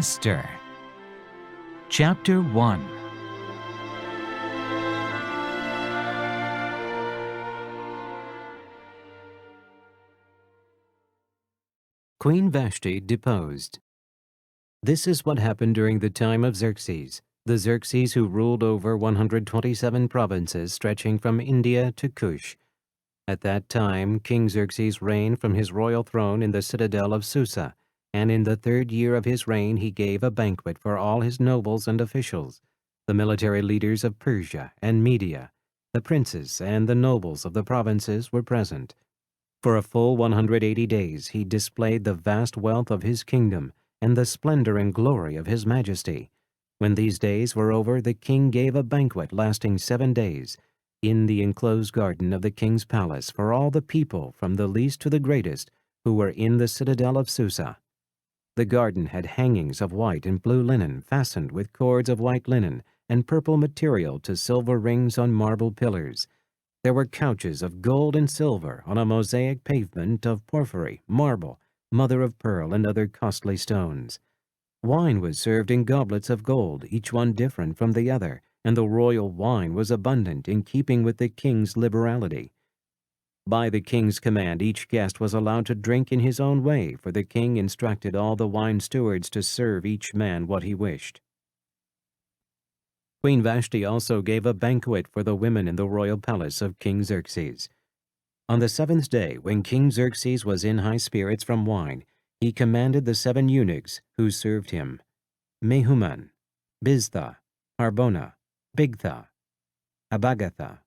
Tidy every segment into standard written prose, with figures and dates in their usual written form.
Esther Chapter 1. Queen Vashti deposed. This is what happened during the time of Xerxes, the Xerxes who ruled over 127 provinces stretching from India to Cush. At that time, King Xerxes reigned from his royal throne in the citadel of Susa, and in the 3rd year of his reign he gave a banquet for all his nobles and officials, the military leaders of Persia and Media. The princes and the nobles of the provinces were present. For a full 180 days he displayed the vast wealth of his kingdom and the splendor and glory of his majesty. When these days were over, the king gave a banquet lasting 7 days in the enclosed garden of the king's palace for all the people, from the least to the greatest, who were in the citadel of Susa. The garden had hangings of white and blue linen fastened with cords of white linen and purple material to silver rings on marble pillars. There were couches of gold and silver on a mosaic pavement of porphyry, marble, mother of pearl, and other costly stones. Wine was served in goblets of gold, each one different from the other, and the royal wine was abundant, in keeping with the king's liberality. By the king's command, each guest was allowed to drink in his own way, for the king instructed all the wine stewards to serve each man what he wished. Queen Vashti also gave a banquet for the women in the royal palace of King Xerxes. On the 7th day, when King Xerxes was in high spirits from wine, he commanded the 7 eunuchs who served him, Mehuman, Biztha, Harbona, Bigtha, Abagatha,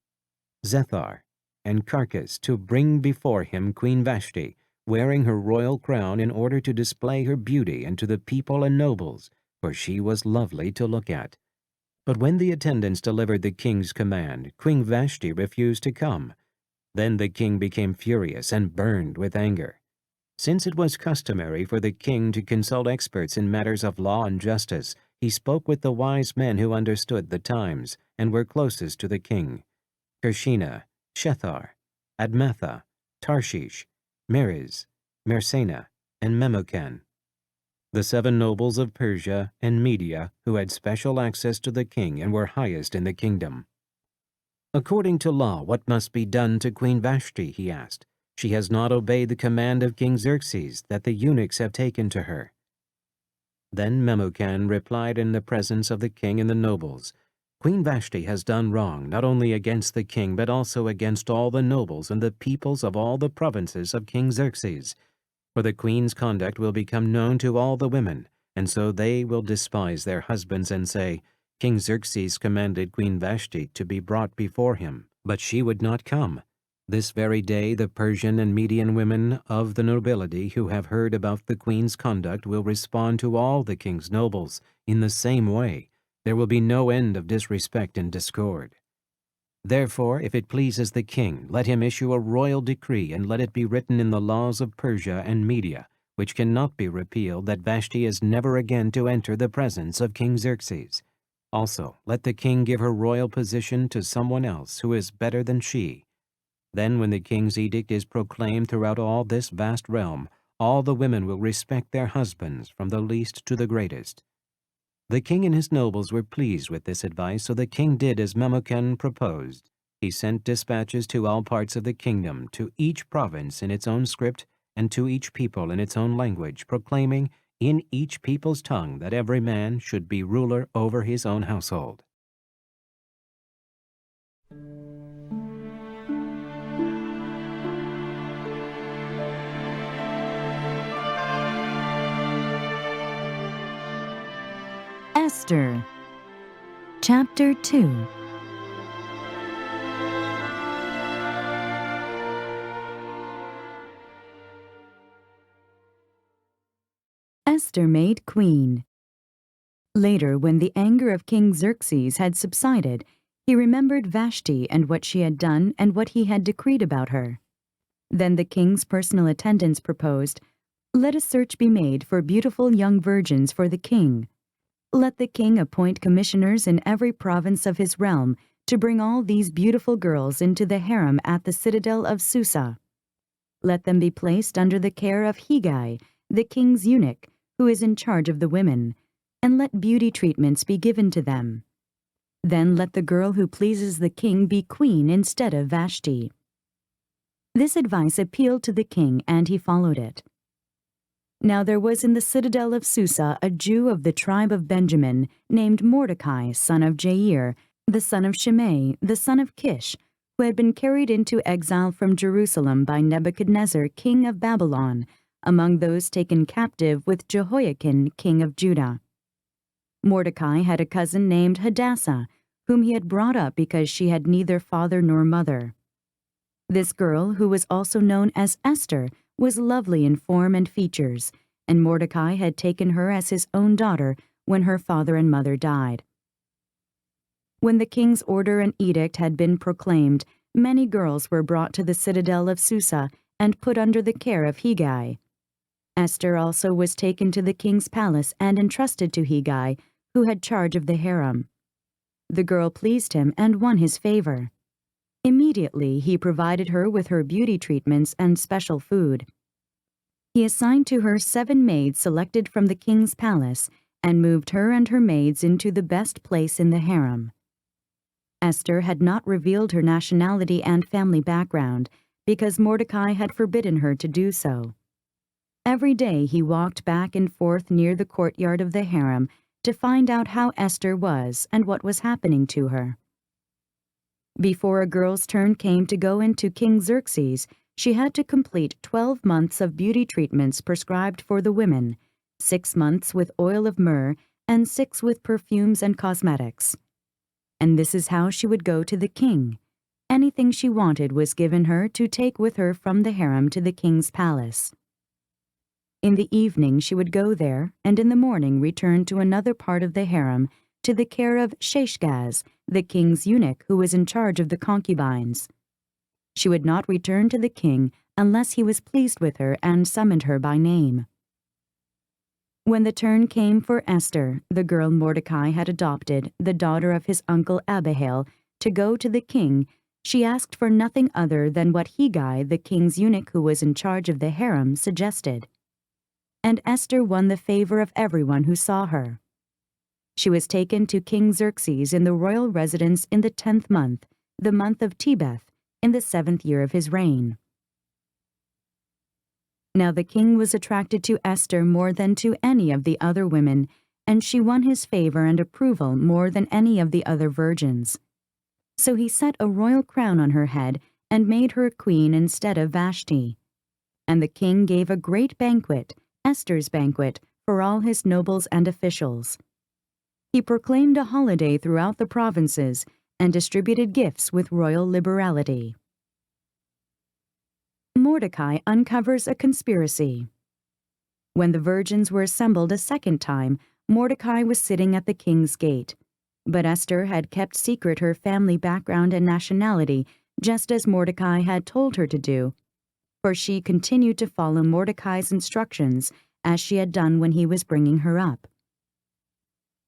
Zethar, and Carcass, to bring before him Queen Vashti, wearing her royal crown, in order to display her beauty unto the people and nobles, for she was lovely to look at. But when the attendants delivered the king's command, Queen Vashti refused to come. Then the king became furious and burned with anger. Since it was customary for the king to consult experts in matters of law and justice, he spoke with the wise men who understood the times and were closest to the king: Kershina, Shethar, Admatha, Tarshish, Meres, Mersena, and Memucan, the 7 nobles of Persia and Media, who had special access to the king and were highest in the kingdom. According to law, what must be done to Queen Vashti? He asked. She has not obeyed the command of King Xerxes that the eunuchs have taken to her. Then Memucan replied in the presence of the king and the nobles, Queen Vashti has done wrong, not only against the king, but also against all the nobles and the peoples of all the provinces of King Xerxes. For the queen's conduct will become known to all the women, and so they will despise their husbands and say, King Xerxes commanded Queen Vashti to be brought before him, but she would not come. This very day the Persian and Median women of the nobility who have heard about the queen's conduct will respond to all the king's nobles in the same way. There will be no end of disrespect and discord. Therefore, if it pleases the king, let him issue a royal decree, and let it be written in the laws of Persia and Media, which cannot be repealed, that Vashti is never again to enter the presence of King Xerxes. Also, let the king give her royal position to someone else who is better than she. Then when the king's edict is proclaimed throughout all this vast realm, all the women will respect their husbands, from the least to the greatest. The king and his nobles were pleased with this advice, so the king did as Memucan proposed. He sent dispatches to all parts of the kingdom, to each province in its own script, and to each people in its own language, proclaiming in each people's tongue that every man should be ruler over his own household. Esther Chapter 2. Esther made queen. Later, when the anger of King Xerxes had subsided, he remembered Vashti and what she had done and what he had decreed about her. Then the king's personal attendants proposed, Let a search be made for beautiful young virgins for the king. Let the king appoint commissioners in every province of his realm to bring all these beautiful girls into the harem at the citadel of Susa. Let them be placed under the care of Hegai, the king's eunuch, who is in charge of the women, and let beauty treatments be given to them. Then let the girl who pleases the king be queen instead of Vashti." This advice appealed to the king, and he followed it. Now there was in the citadel of Susa a Jew of the tribe of Benjamin, named Mordecai, son of Jair, the son of Shimei, the son of Kish, who had been carried into exile from Jerusalem by Nebuchadnezzar, king of Babylon, among those taken captive with Jehoiakim, king of Judah. Mordecai had a cousin named Hadassah, whom he had brought up because she had neither father nor mother. This girl, who was also known as Esther, was lovely in form and features, and Mordecai had taken her as his own daughter when her father and mother died. When the king's order and edict had been proclaimed, many girls were brought to the citadel of Susa and put under the care of Hegai. Esther also was taken to the king's palace and entrusted to Hegai, who had charge of the harem. The girl pleased him and won his favor. Immediately, he provided her with her beauty treatments and special food. He assigned to her 7 maids selected from the king's palace and moved her and her maids into the best place in the harem. Esther had not revealed her nationality and family background because Mordecai had forbidden her to do so. Every day he walked back and forth near the courtyard of the harem to find out how Esther was and what was happening to her. Before a girl's turn came to go into King Xerxes, she had to complete 12 months of beauty treatments prescribed for the women, 6 months with oil of myrrh, and 6 with perfumes and cosmetics. And this is how she would go to the king. Anything she wanted was given her to take with her from the harem to the king's palace. In the evening she would go there, and in the morning return to another part of the harem, to the care of Sheshgaz, the king's eunuch who was in charge of the concubines. She would not return to the king unless he was pleased with her and summoned her by name. When the turn came for Esther, the girl Mordecai had adopted, the daughter of his uncle Abihail, to go to the king, she asked for nothing other than what Hegai, the king's eunuch who was in charge of the harem, suggested. And Esther won the favor of everyone who saw her. She was taken to King Xerxes in the royal residence in the 10th month, the month of Tebeth, in the 7th year of his reign. Now the king was attracted to Esther more than to any of the other women, and she won his favor and approval more than any of the other virgins. So he set a royal crown on her head and made her queen instead of Vashti. And the king gave a great banquet, Esther's banquet, for all his nobles and officials. He proclaimed a holiday throughout the provinces and distributed gifts with royal liberality. Mordecai uncovers a conspiracy. When the virgins were assembled a second time, Mordecai was sitting at the king's gate. But Esther had kept secret her family background and nationality, just as Mordecai had told her to do, for she continued to follow Mordecai's instructions as she had done when he was bringing her up.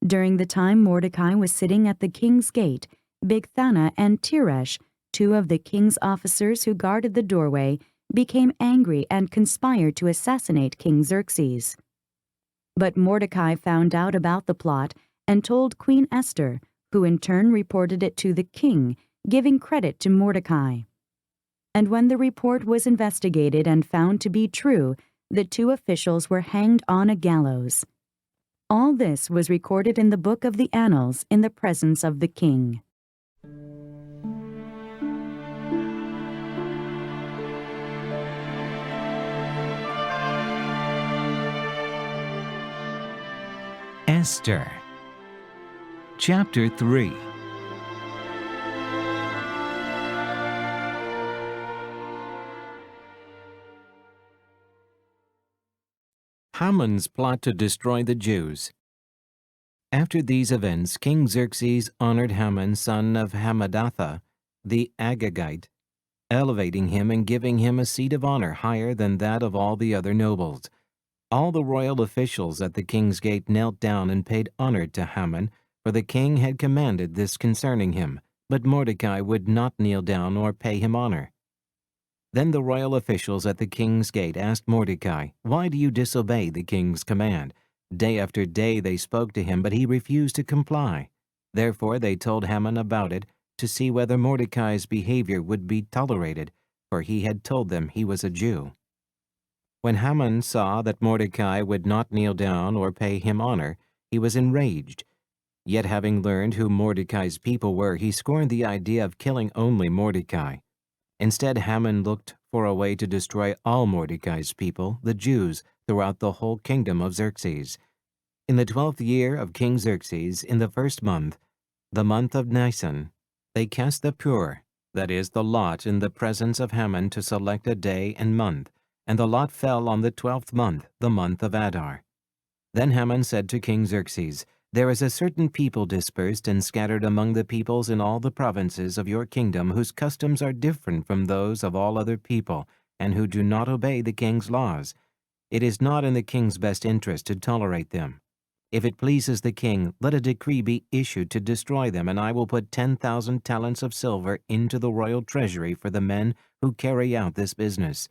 During the time Mordecai was sitting at the king's gate, Bigthana and Teresh, 2 of the king's officers who guarded the doorway, became angry and conspired to assassinate King Xerxes. But Mordecai found out about the plot and told Queen Esther, who in turn reported it to the king, giving credit to Mordecai. And when the report was investigated and found to be true, the 2 officials were hanged on a gallows. All this was recorded in the book of the Annals in the presence of the king. Esther Chapter 3. Haman's plot to destroy the Jews. After these events, King Xerxes honored Haman, son of Hammedatha, the Agagite, elevating him and giving him a seat of honor higher than that of all the other nobles. All the royal officials at the king's gate knelt down and paid honor to Haman, for the king had commanded this concerning him, but Mordecai would not kneel down or pay him honor. Then the royal officials at the king's gate asked Mordecai, "Why do you disobey the king's command? Day after day they spoke to him, but he refused to comply. Therefore they told Haman about it, to see whether Mordecai's behavior would be tolerated, for he had told them he was a Jew. When Haman saw that Mordecai would not kneel down or pay him honor, he was enraged. Yet having learned who Mordecai's people were, he scorned the idea of killing only Mordecai. Instead, Haman looked for a way to destroy all Mordecai's people, the Jews, throughout the whole kingdom of Xerxes. In the 12th year of King Xerxes, in the first month, the month of Nisan, they cast the pur, that is, the lot, in the presence of Haman to select a day and month, and the lot fell on the 12th month, the month of Adar. Then Haman said to King Xerxes, "There is a certain people dispersed and scattered among the peoples in all the provinces of your kingdom whose customs are different from those of all other people, and who do not obey the king's laws. It is not in the king's best interest to tolerate them. If it pleases the king, let a decree be issued to destroy them, and I will put 10,000 talents of silver into the royal treasury for the men who carry out this business."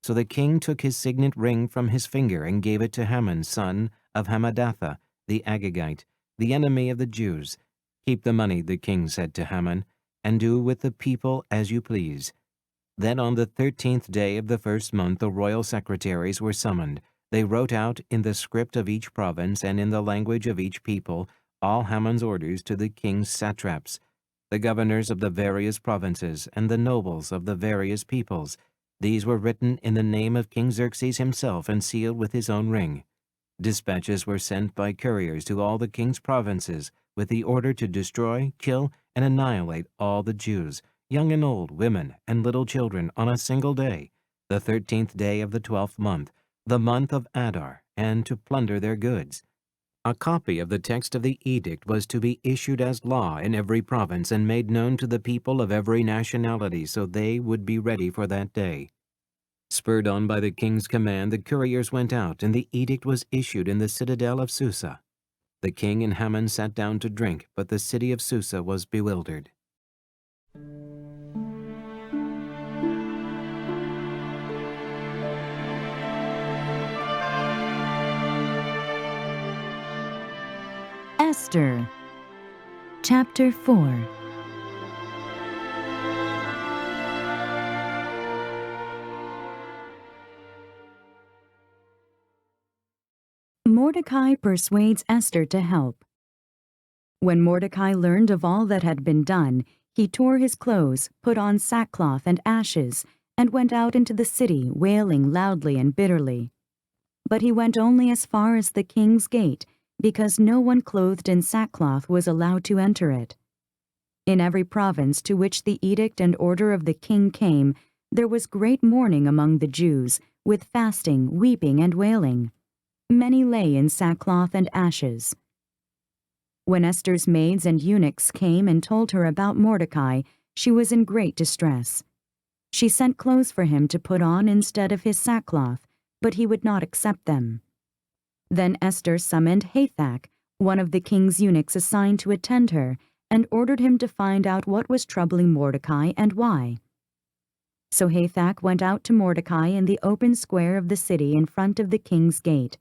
So the king took his signet ring from his finger and gave it to Haman, son of Hammedatha, the Agagite, the enemy of the Jews. "Keep the money," the king said to Haman, "and do with the people as you please." Then on the 13th day of the first month the royal secretaries were summoned. They wrote out in the script of each province and in the language of each people all Haman's orders to the king's satraps, the governors of the various provinces, and the nobles of the various peoples. These were written in the name of King Xerxes himself and sealed with his own ring. Dispatches were sent by couriers to all the king's provinces with the order to destroy, kill, and annihilate all the Jews, young and old, women, and little children, on a single day, the 13th day of the 12th month, the month of Adar, and to plunder their goods. A copy of the text of the edict was to be issued as law in every province and made known to the people of every nationality so they would be ready for that day. Spurred on by the king's command, the couriers went out, and the edict was issued in the citadel of Susa. The king and Haman sat down to drink, but the city of Susa was bewildered. Esther Chapter 4. Mordecai persuades Esther to help. When Mordecai learned of all that had been done, he tore his clothes, put on sackcloth and ashes, and went out into the city, wailing loudly and bitterly. But he went only as far as the king's gate, because no one clothed in sackcloth was allowed to enter it. In every province to which the edict and order of the king came, there was great mourning among the Jews, with fasting, weeping, and wailing. Many lay in sackcloth and ashes. When Esther's maids and eunuchs came and told her about Mordecai, she was in great distress. She sent clothes for him to put on instead of his sackcloth, but he would not accept them. Then Esther summoned Hathach, one of the king's eunuchs assigned to attend her, and ordered him to find out what was troubling Mordecai and why. So Hathach went out to Mordecai in the open square of the city in front of the king's gate.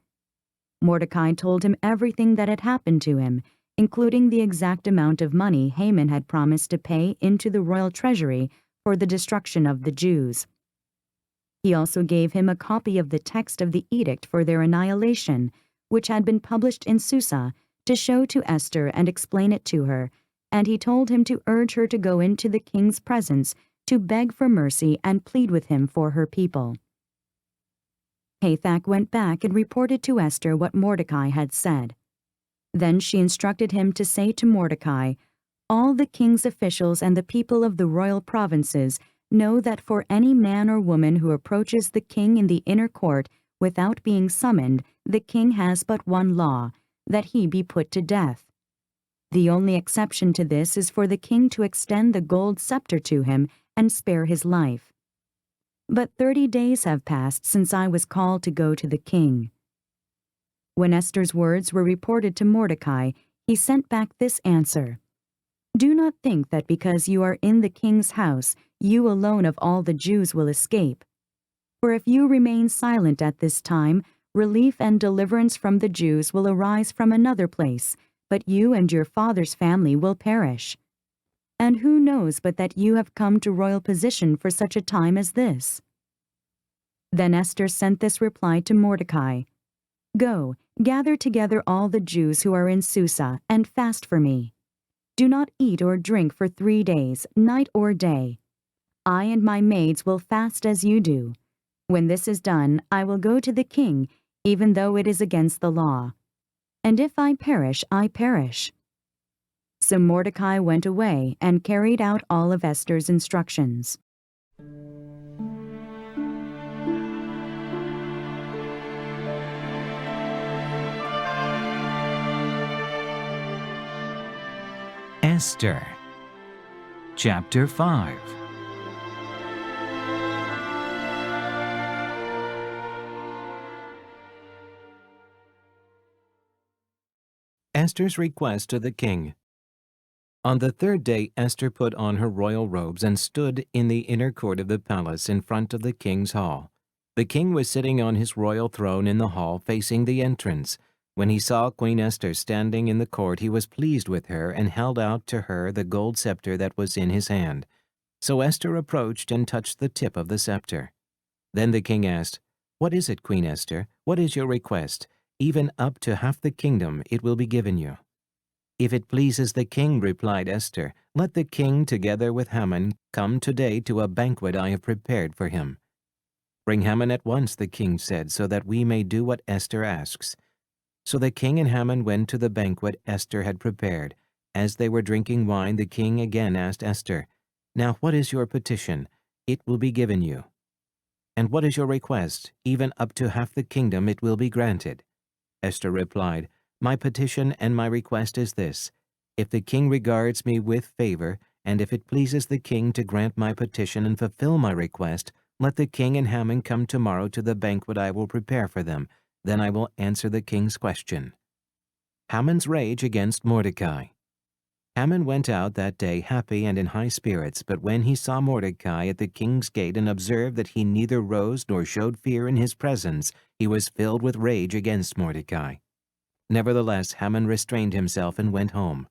Mordecai told him everything that had happened to him, including the exact amount of money Haman had promised to pay into the royal treasury for the destruction of the Jews. He also gave him a copy of the text of the edict for their annihilation, which had been published in Susa, to show to Esther and explain it to her, and he told him to urge her to go into the king's presence to beg for mercy and plead with him for her people. Hathach went back and reported to Esther what Mordecai had said. Then she instructed him to say to Mordecai, "All the king's officials and the people of the royal provinces know that for any man or woman who approaches the king in the inner court without being summoned, the king has but one law, that he be put to death. The only exception to this is for the king to extend the gold scepter to him and spare his life. But 30 days have passed since I was called to go to the king." When Esther's words were reported to Mordecai, he sent back this answer: "Do not think that because you are in the king's house, you alone of all the Jews will escape. For if you remain silent at this time, relief and deliverance from the Jews will arise from another place, but you and your father's family will perish. And who knows but that you have come to royal position for such a time as this?" Then Esther sent this reply to Mordecai, "Go, gather together all the Jews who are in Susa, and fast for me. Do not eat or drink for 3 days, night or day. I and my maids will fast as you do. When this is done, I will go to the king, even though it is against the law. And if I perish, I perish." So Mordecai went away and carried out all of Esther's instructions. Esther Chapter 5. Esther's request to the king. On the third day Esther put on her royal robes and stood in the inner court of the palace in front of the king's hall. The king was sitting on his royal throne in the hall facing the entrance. When he saw Queen Esther standing in the court, he was pleased with her and held out to her the gold scepter that was in his hand. So Esther approached and touched the tip of the scepter. Then the king asked, "What is it, Queen Esther? What is your request? Even up to half the kingdom it will be given you." "If it pleases the king," replied Esther, "let the king together with Haman come today to a banquet I have prepared for him." "Bring Haman at once," the king said, "so that we may do what Esther asks." So the king and Haman went to the banquet Esther had prepared. As they were drinking wine, the king again asked Esther, "Now what is your petition? It will be given you." "And what is your request? Even up to half the kingdom it will be granted." Esther replied, "My petition and my request is this: if the king regards me with favor, and if it pleases the king to grant my petition and fulfill my request, let the king and Haman come tomorrow to the banquet I will prepare for them. Then I will answer the king's question." Haman's rage against Mordecai. Haman went out that day happy and in high spirits, but when he saw Mordecai at the king's gate and observed that he neither rose nor showed fear in his presence, he was filled with rage against Mordecai. Nevertheless, Haman restrained himself and went home.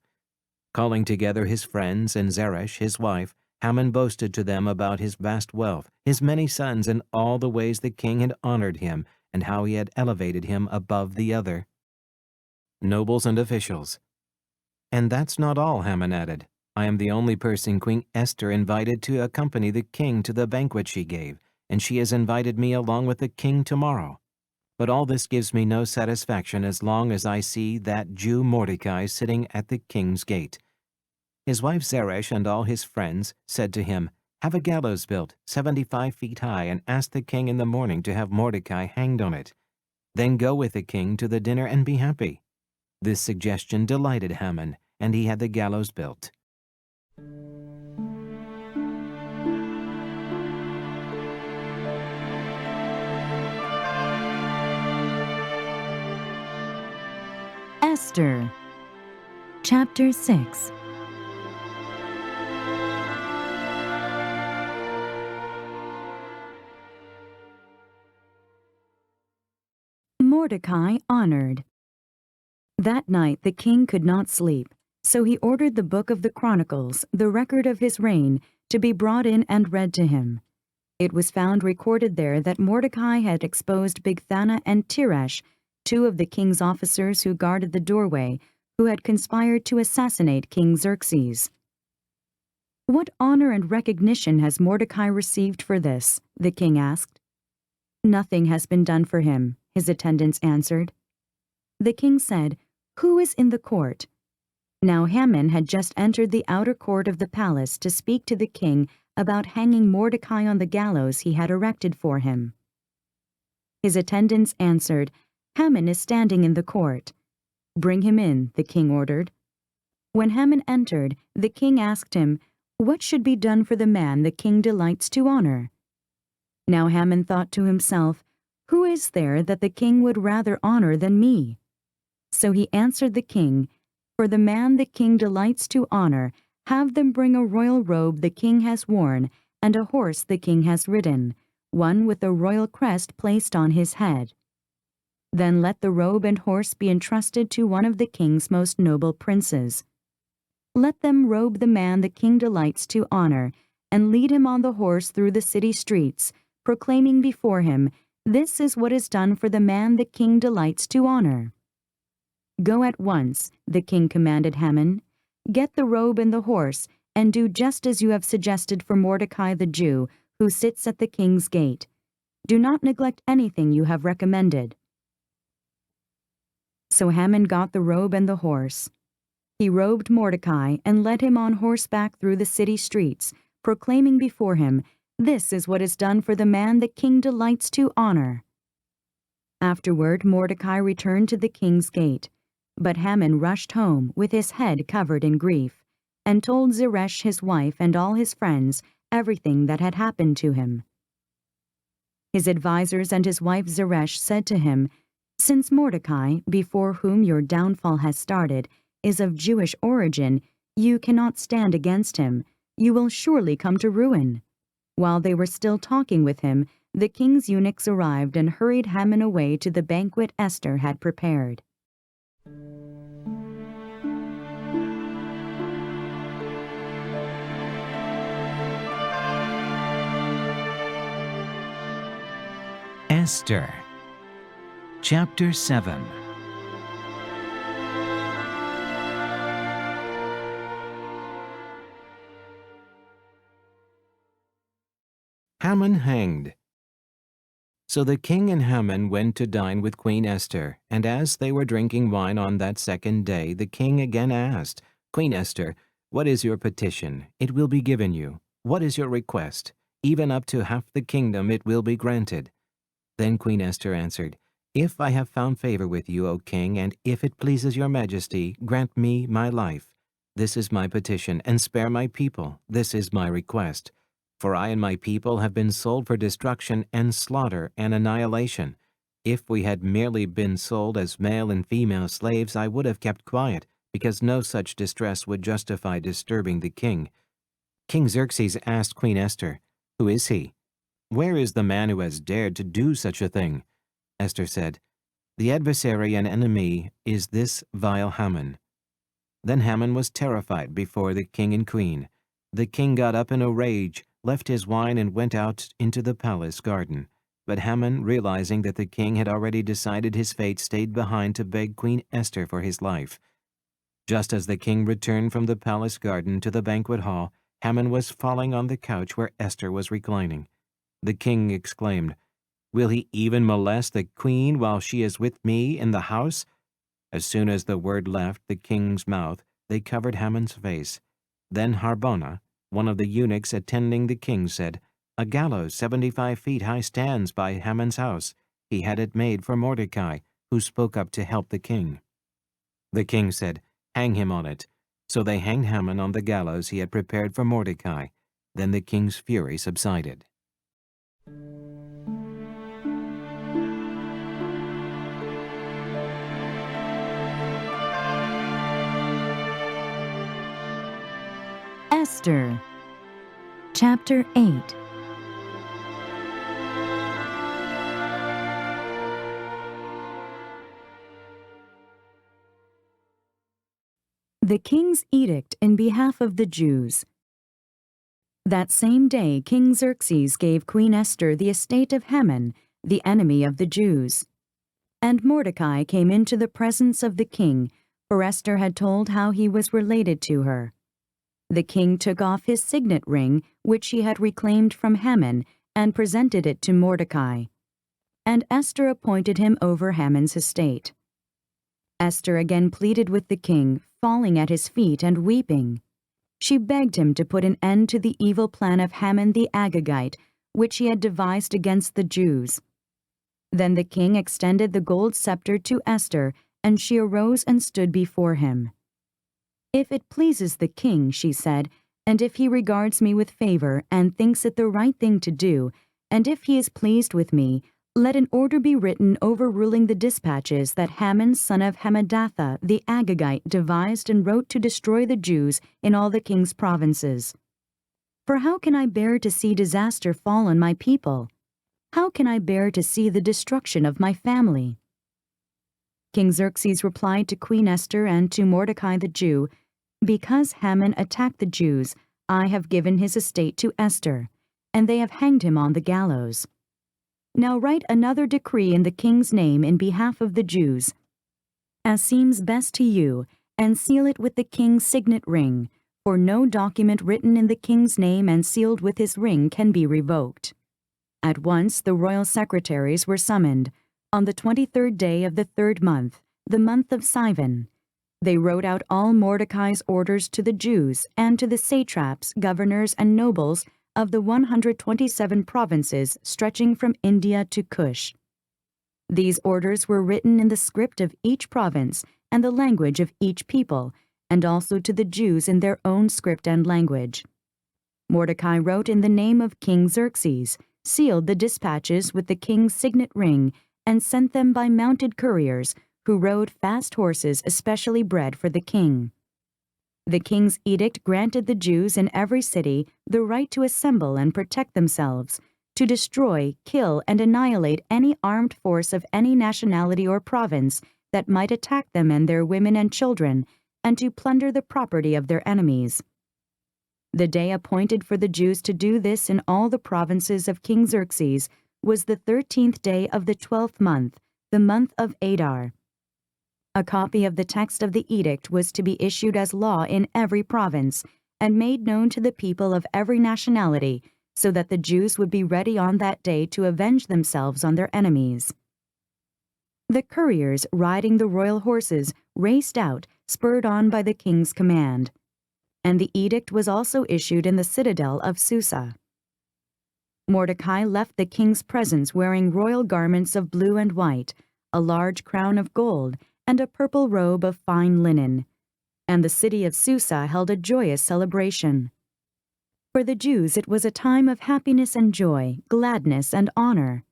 Calling together his friends and Zeresh, his wife, Haman boasted to them about his vast wealth, his many sons, and all the ways the king had honored him, and how he had elevated him above the other nobles and officials. "And that's not all," Haman added. "I am the only person Queen Esther invited to accompany the king to the banquet she gave, and she has invited me along with the king tomorrow. But all this gives me no satisfaction as long as I see that Jew Mordecai sitting at the king's gate." His wife Zeresh and all his friends said to him, "Have a gallows built 75 feet high and ask the king in the morning to have Mordecai hanged on it. Then go with the king to the dinner and be happy." This suggestion delighted Haman, and he had the gallows built. Esther Chapter 6. Mordecai honored. That night the king could not sleep, so he ordered the book of the Chronicles, the record of his reign, to be brought in and read to him. It was found recorded there that Mordecai had exposed Bigthana and Teresh, 2 of the king's officers who guarded the doorway, who had conspired to assassinate King Xerxes. "What honor and recognition has Mordecai received for this?" the king asked. "Nothing has been done for him," his attendants answered. The king said, "Who is in the court?" Now Haman had just entered the outer court of the palace to speak to the king about hanging Mordecai on the gallows he had erected for him. His attendants answered, "Haman is standing in the court." "Bring him in," the king ordered. When Haman entered, the king asked him, "What should be done for the man the king delights to honor?" Now Haman thought to himself, "Who is there that the king would rather honor than me?" So he answered the king, "For the man the king delights to honor, have them bring a royal robe the king has worn, and a horse the king has ridden, one with a royal crest placed on his head." Then let the robe and horse be entrusted to one of the king's most noble princes. Let them robe the man the king delights to honor, and lead him on the horse through the city streets, proclaiming before him, 'This is what is done for the man the king delights to honor.'" "Go at once," the king commanded Haman. "Get the robe and the horse, and do just as you have suggested for Mordecai the Jew, who sits at the king's gate. Do not neglect anything you have recommended." So Haman got the robe and the horse. He robed Mordecai and led him on horseback through the city streets, proclaiming before him, "This is what is done for the man the king delights to honor." Afterward Mordecai returned to the king's gate, but Haman rushed home with his head covered in grief, and told Zeresh his wife and all his friends everything that had happened to him. His advisers and his wife Zeresh said to him, "Since Mordecai, before whom your downfall has started, is of Jewish origin, you cannot stand against him. You will surely come to ruin." While they were still talking with him, the king's eunuchs arrived and hurried Haman away to the banquet Esther had prepared. Esther Chapter 7. Haman hanged. So the king and Haman went to dine with Queen Esther, and as they were drinking wine on that second day, the king again asked, "Queen Esther, what is your petition? It will be given you. What is your request? Even up to half the kingdom it will be granted." Then Queen Esther answered, "If I have found favor with you, O king, and if it pleases your majesty, grant me my life. This is my petition, and spare my people. This is my request. For I and my people have been sold for destruction and slaughter and annihilation. If we had merely been sold as male and female slaves, I would have kept quiet, because no such distress would justify disturbing the king." King Xerxes asked Queen Esther, "Who is he? Where is the man who has dared to do such a thing?" Esther said, "The adversary and enemy is this vile Haman." Then Haman was terrified before the king and queen. The king got up in a rage, left his wine, and went out into the palace garden. But Haman, realizing that the king had already decided his fate, stayed behind to beg Queen Esther for his life. Just as the king returned from the palace garden to the banquet hall, Haman was falling on the couch where Esther was reclining. The king exclaimed, "Will he even molest the queen while she is with me in the house?" As soon as the word left the king's mouth, they covered Haman's face. Then Harbona, one of the eunuchs attending the king, said, "A gallows 75 feet high stands by Haman's house. He had it made for Mordecai, who spoke up to help the king." The king said, "Hang him on it." So they hanged Haman on the gallows he had prepared for Mordecai. Then the king's fury subsided. Esther Chapter 8. The king's edict in behalf of the Jews. That same day King Xerxes gave Queen Esther the estate of Haman, the enemy of the Jews. And Mordecai came into the presence of the king, for Esther had told how he was related to her. The king took off his signet ring, which he had reclaimed from Haman, and presented it to Mordecai. And Esther appointed him over Haman's estate. Esther again pleaded with the king, falling at his feet and weeping. She begged him to put an end to the evil plan of Haman the Agagite, which he had devised against the Jews. Then the king extended the gold scepter to Esther, and she arose and stood before him. "If it pleases the king," she said, "and if he regards me with favor and thinks it the right thing to do, and if he is pleased with me, let an order be written overruling the dispatches that Haman son of Hammedatha the Agagite devised and wrote to destroy the Jews in all the king's provinces. For how can I bear to see disaster fall on my people? How can I bear to see the destruction of my family? King Xerxes replied to Queen Esther and to Mordecai the Jew, "Because Haman attacked the Jews, I have given his estate to Esther, and they have hanged him on the gallows. Now write another decree in the king's name in behalf of the Jews, as seems best to you, and seal it with the king's signet ring, for no document written in the king's name and sealed with his ring can be revoked." At once the royal secretaries were summoned, on the 23rd day of the 3rd month, the month of Sivan. They wrote out all Mordecai's orders to the Jews and to the satraps, governors, and nobles of the 127 provinces stretching from India to Cush. These orders were written in the script of each province and the language of each people, and also to the Jews in their own script and language. Mordecai wrote in the name of King Xerxes, sealed the dispatches with the king's signet ring, and sent them by mounted couriers who rode fast horses especially bred for the king. The king's edict granted the Jews in every city the right to assemble and protect themselves, to destroy, kill, and annihilate any armed force of any nationality or province that might attack them and their women and children, and to plunder the property of their enemies. The day appointed for the Jews to do this in all the provinces of King Xerxes was the 13th day of the 12th month, the month of Adar. A copy of the text of the edict was to be issued as law in every province, and made known to the people of every nationality, so that the Jews would be ready on that day to avenge themselves on their enemies. The couriers, riding the royal horses, raced out, spurred on by the king's command. And the edict was also issued in the citadel of Susa. Mordecai left the king's presence wearing royal garments of blue and white, a large crown of gold, and a purple robe of fine linen. And the city of Susa held a joyous celebration. For the Jews it was a time of happiness and joy, gladness and honor.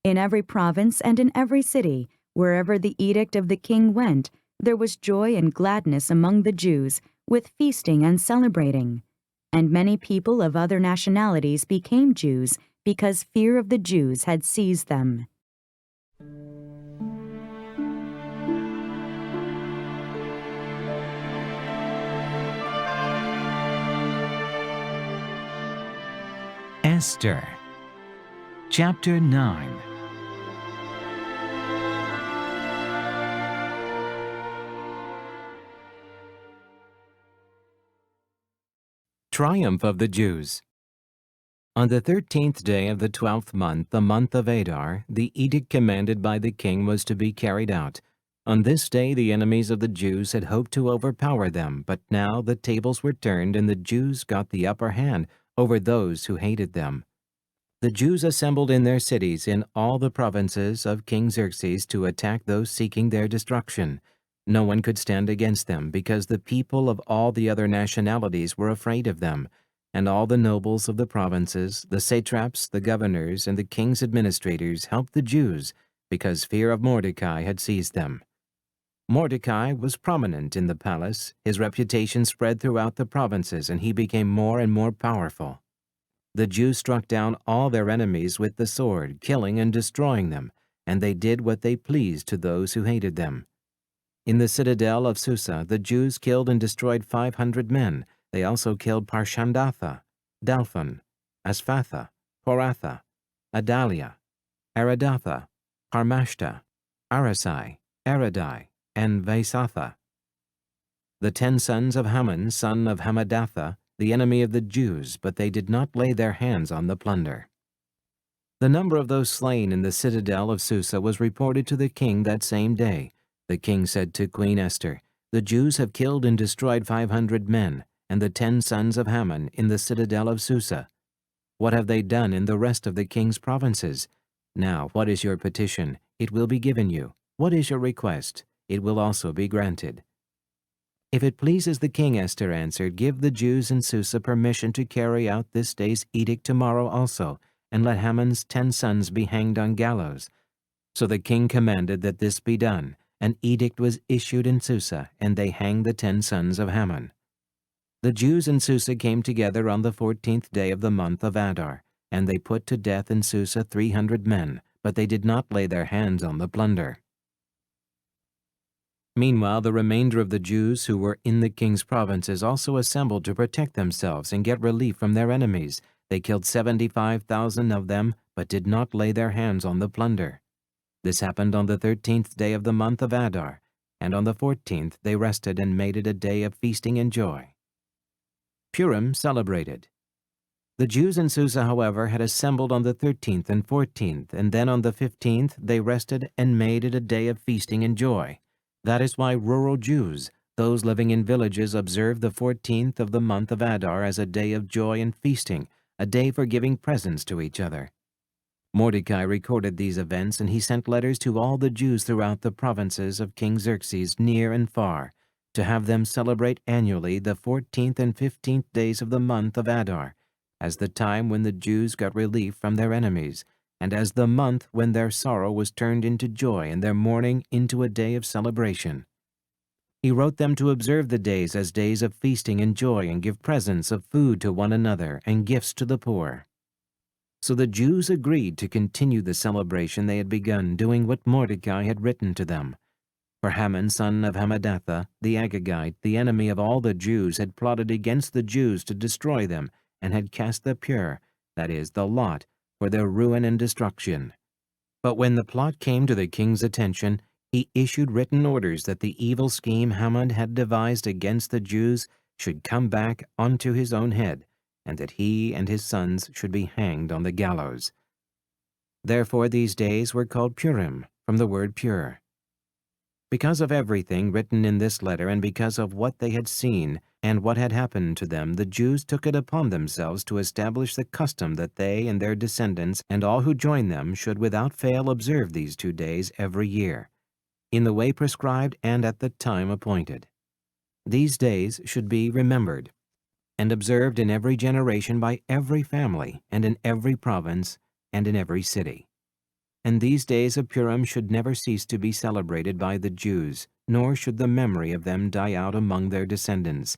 In every province and in every city, wherever the edict of the king went, there was joy and gladness among the Jews, with feasting and celebrating. And many people of other nationalities became Jews because fear of the Jews had seized them. Esther Chapter 9. Triumph of the Jews. On the 13th day of the 12th month, the month of Adar, the edict commanded by the king was to be carried out. On this day the enemies of the Jews had hoped to overpower them, but now the tables were turned and the Jews got the upper hand over those who hated them. The Jews assembled in their cities in all the provinces of King Xerxes to attack those seeking their destruction. No one could stand against them, because the people of all the other nationalities were afraid of them, and all the nobles of the provinces, the satraps, the governors, and the king's administrators helped the Jews, because fear of Mordecai had seized them. Mordecai was prominent in the palace. His reputation spread throughout the provinces, and he became more and more powerful. The Jews struck down all their enemies with the sword, killing and destroying them, and they did what they pleased to those who hated them. In the citadel of Susa, the Jews killed and destroyed 500 men. They also killed Parshandatha, Dalphon, Asphatha, Poratha, Adalia, Aridatha, Parmashta, Arasai, Aradai, and Vaisatha. The 10 sons of Haman, son of Hammedatha, the enemy of the Jews, but they did not lay their hands on the plunder. The number of those slain in the citadel of Susa was reported to the king that same day. The king said to Queen Esther, "The Jews have killed and destroyed 500 men, and the 10 sons of Haman in the citadel of Susa. What have they done in the rest of the king's provinces? Now, what is your petition? It will be given you. What is your request? It will also be granted." "If it pleases the king," Esther answered, "give the Jews in Susa permission to carry out this day's edict tomorrow also, and let Haman's 10 sons be hanged on gallows." So the king commanded that this be done. An edict was issued in Susa, and they hanged the 10 sons of Haman. The Jews in Susa came together on the 14th day of the month of Adar, and they put to death in Susa 300 men, but they did not lay their hands on the plunder. Meanwhile, the remainder of the Jews who were in the king's provinces also assembled to protect themselves and get relief from their enemies. They killed 75,000 of them, but did not lay their hands on the plunder. This happened on the 13th day of the month of Adar, and on the 14th they rested and made it a day of feasting and joy. Purim celebrated. The Jews in Susa, however, had assembled on the 13th and 14th, and then on the 15th they rested and made it a day of feasting and joy. That is why rural Jews, those living in villages, observe the 14th of the month of Adar as a day of joy and feasting, a day for giving presents to each other. Mordecai recorded these events, and he sent letters to all the Jews throughout the provinces of King Xerxes, near and far, to have them celebrate annually the 14th and 15th days of the month of Adar, as the time when the Jews got relief from their enemies, and as the month when their sorrow was turned into joy and their mourning into a day of celebration. He wrote them to observe the days as days of feasting and joy and give presents of food to one another and gifts to the poor. So the Jews agreed to continue the celebration they had begun, doing what Mordecai had written to them. For Haman, son of Hammedatha, the Agagite, the enemy of all the Jews, had plotted against the Jews to destroy them, and had cast the pur, that is, the lot, for their ruin and destruction. But when the plot came to the king's attention, he issued written orders that the evil scheme Haman had devised against the Jews should come back onto his own head, and that he and his sons should be hanged on the gallows. Therefore these days were called Purim, from the word pure. Because of everything written in this letter, and because of what they had seen and what had happened to them, the Jews took it upon themselves to establish the custom that they and their descendants and all who join them should without fail observe these 2 days every year, in the way prescribed and at the time appointed. These days should be remembered and observed in every generation by every family and in every province and in every city. And these days of Purim should never cease to be celebrated by the Jews, nor should the memory of them die out among their descendants.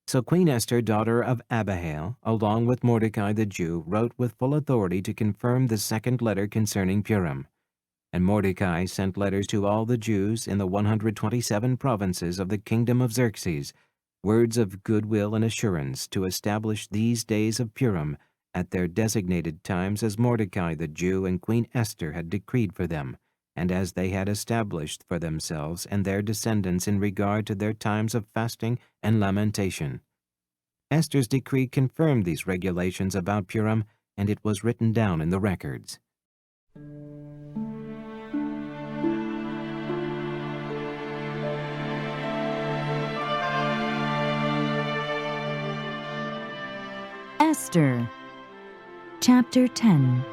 So Queen Esther, daughter of Abihail, along with Mordecai the Jew, wrote with full authority to confirm the second letter concerning Purim. And Mordecai sent letters to all the Jews in the 127 provinces of the kingdom of Xerxes, words of goodwill and assurance to establish these days of Purim at their designated times as Mordecai the Jew and Queen Esther had decreed for them, and as they had established for themselves and their descendants in regard to their times of fasting and lamentation. Esther's decree confirmed these regulations about Purim, and it was written down in the records. Esther Chapter 10.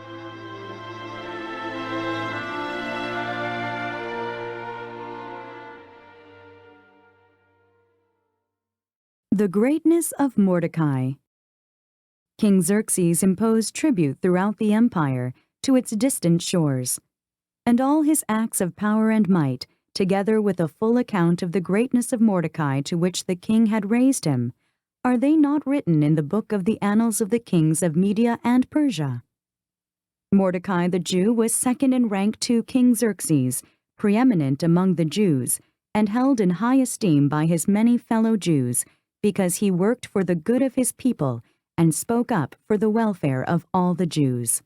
The greatness of Mordecai. King Xerxes imposed tribute throughout the empire to its distant shores, and all his acts of power and might, together with a full account of the greatness of Mordecai to which the king had raised him, are they not written in the book of the annals of the kings of Media and Persia? Mordecai the Jew was second in rank to King Xerxes, preeminent among the Jews, and held in high esteem by his many fellow Jews, because he worked for the good of his people and spoke up for the welfare of all the Jews.